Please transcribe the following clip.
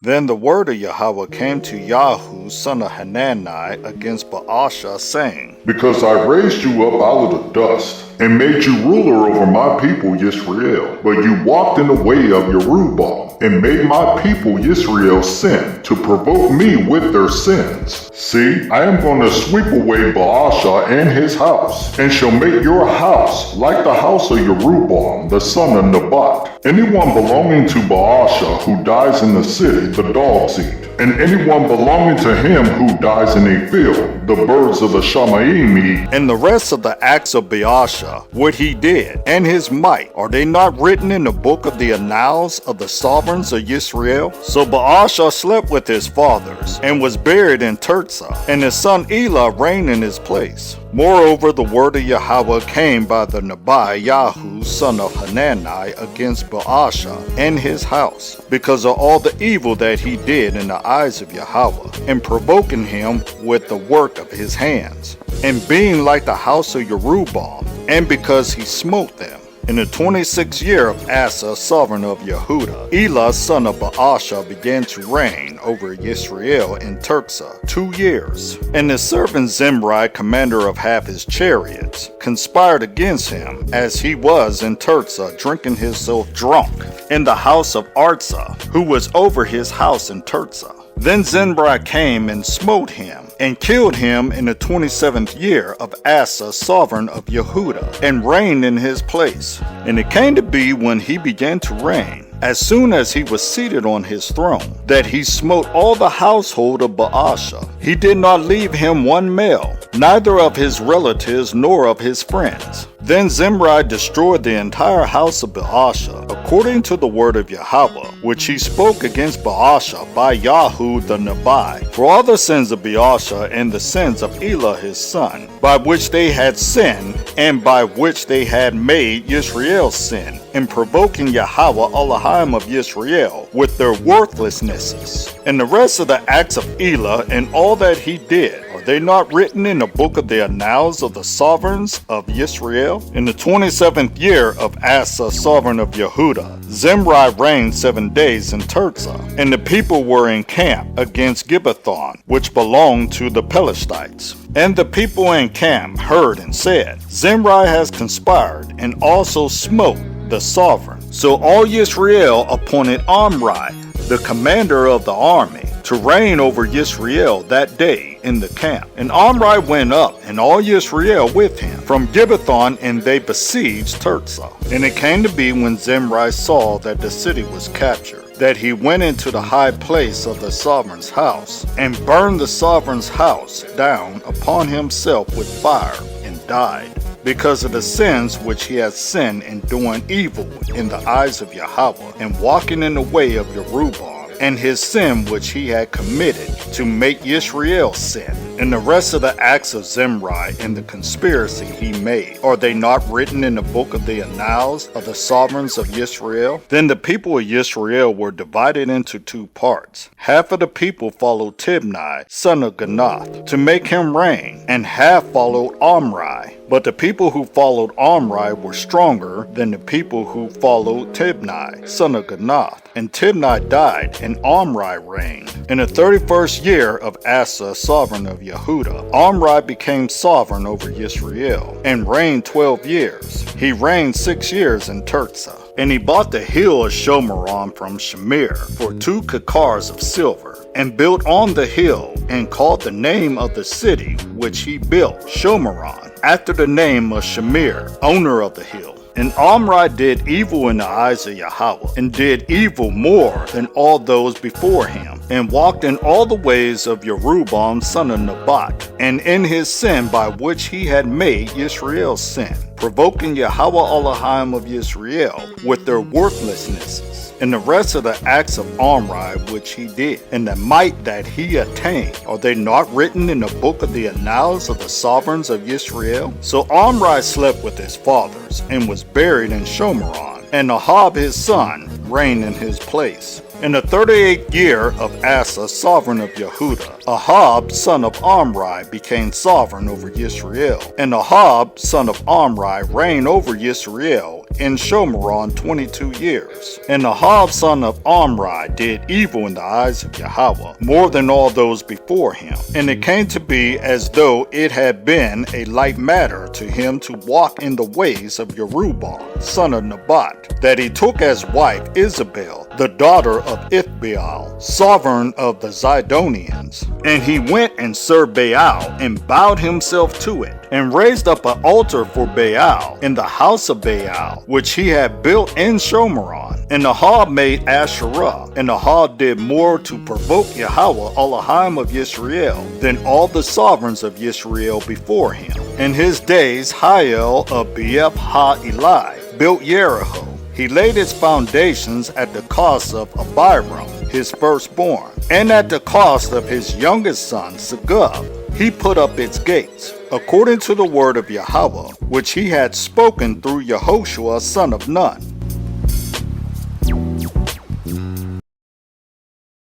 Then the word of Yahweh came to Yahu, son of Hanani, against Baasha, saying, Because I raised you up out of the dust, and made you ruler over my people Yisrael. But you walked in the way of Yerubbaal, and made my people Yisrael sin, to provoke me with their sins. See, I am going to sweep away Baasha and his house, and shall make your house like the house of Yerubbaal, the son of Nebat. Anyone belonging to Baasha who dies in the city, the dogs eat. And anyone belonging to him who dies in a field, the birds of the Shamayim eat. And the rest of the acts of Baasha, what he did, and his might, are they not written in the book of the annals of the sovereigns of Yisrael? So Baasha slept with his fathers, and was buried in Tirzah, and his son Elah reigned in his place. Moreover, the word of Yahweh came by the Nabai Yahu, son of Hanani, against Baasha and his house, because of all the evil that he did in the eyes of Yahweh, and provoking him with the work of his hands, and being like the house of Yerubbaal, and because he smote them. In the 26th year of Asa, sovereign of Yehuda, Elah, son of Baasha, began to reign over Yisrael in Tirzah 2 years. And his servant Zimri, commander of half his chariots, conspired against him, as he was in Tirzah, drinking himself drunk, in the house of Arza, who was over his house in Tirzah. Then Zimri came and smote him, and killed him in the 27th year of Asa, sovereign of Yehuda, and reigned in his place. And it came to be, when he began to reign, as soon as he was seated on his throne, that he smote all the household of Baasha. He did not leave him one male, neither of his relatives nor of his friends. Then Zimri destroyed the entire house of Baasha, according to the word of Yahweh, which he spoke against Baasha by Yahu the Nabai, for all the sins of Baasha and the sins of Elah his son, by which they had sinned, and by which they had made Yisrael sin, in provoking Yahweh Elohim of Yisrael with their worthlessnesses. And the rest of the acts of Elah and all that he did, are they not written in the book of the annals of the sovereigns of Yisrael? In the 27th year of Asa, sovereign of Yehuda, Zimri reigned 7 days in Tirzah, and the people were encamped against Gibbethon, which belonged to the Pelishtites. And the people in camp heard and said, Zimri has conspired, and also smote the sovereign. So all Yisrael appointed Omri, the commander of the army, to reign over Yisrael that day in the camp. And Omri went up, and all Yisrael with him, from Gibbethon, and they besieged Tirzah. And it came to be, when Zimri saw that the city was captured, that he went into the high place of the sovereign's house, and burned the sovereign's house down upon himself with fire, and died, because of the sins which he had sinned in doing evil in the eyes of Yahweh, and walking in the way of Yerubbaal, and his sin which he had committed to make Yisrael sin. And the rest of the acts of Zimri and the conspiracy he made, are they not written in the book of the annals of the sovereigns of Yisrael? Then the people of Yisrael were divided into 2 parts. Half of the people followed Tibni, son of Ganath, to make him reign, and half followed Omri. But the people who followed Omri were stronger than the people who followed Tibni, son of Ganath. And Tibni died, and Omri reigned. In the 31st year of Asa, sovereign of Yehuda, Omri became sovereign over Yisrael, and reigned 12 years. He reigned 6 years in Tirzah. And he bought the hill of Shomeron from Shamir for 2 kikars of silver, and built on the hill, and called the name of the city which he built Shomeron, after the name of Shamir, owner of the hill. And Omri did evil in the eyes of Yahweh, and did evil more than all those before him, and walked in all the ways of Yerubbaal son of Nebat, and in his sin by which he had made Yisrael sin, provoking Yahweh Elohim of Yisrael with their worthlessnesses. And the rest of the acts of Omri which he did, and the might that he attained, are they not written in the book of the annals of the sovereigns of Yisrael? So Omri slept with his fathers, and was buried in Shomeron, and Ahab his son reigned in his place. In the 38th year of Asa, sovereign of Yehuda, Ahab, son of Omri, became sovereign over Yisrael. And Ahab, son of Omri, reigned over Yisrael in Shomeron 22 years. And Ahab son of Omri did evil in the eyes of Yahweh, more than all those before him. And it came to be as though it had been a light matter to him to walk in the ways of Jerubbaal, son of Nebat, that he took as wife Isabel, the daughter of Ithbaal, sovereign of the Zidonians. And he went and served Baal, and bowed himself to it, and raised up an altar for Baal in the house of Baal, which he had built in Shomeron. And Ahab made Asherah, and Ahab did more to provoke Yahweh Elohim of Yisrael than all the sovereigns of Yisrael before him. In his days Hiel of Beeth Ha-Eli built Jericho. He laid its foundations at the cost of Abiram, his firstborn, and at the cost of his youngest son Segub. He put up its gates, according to the word of Yahweh, which he had spoken through Yehoshua son of Nun.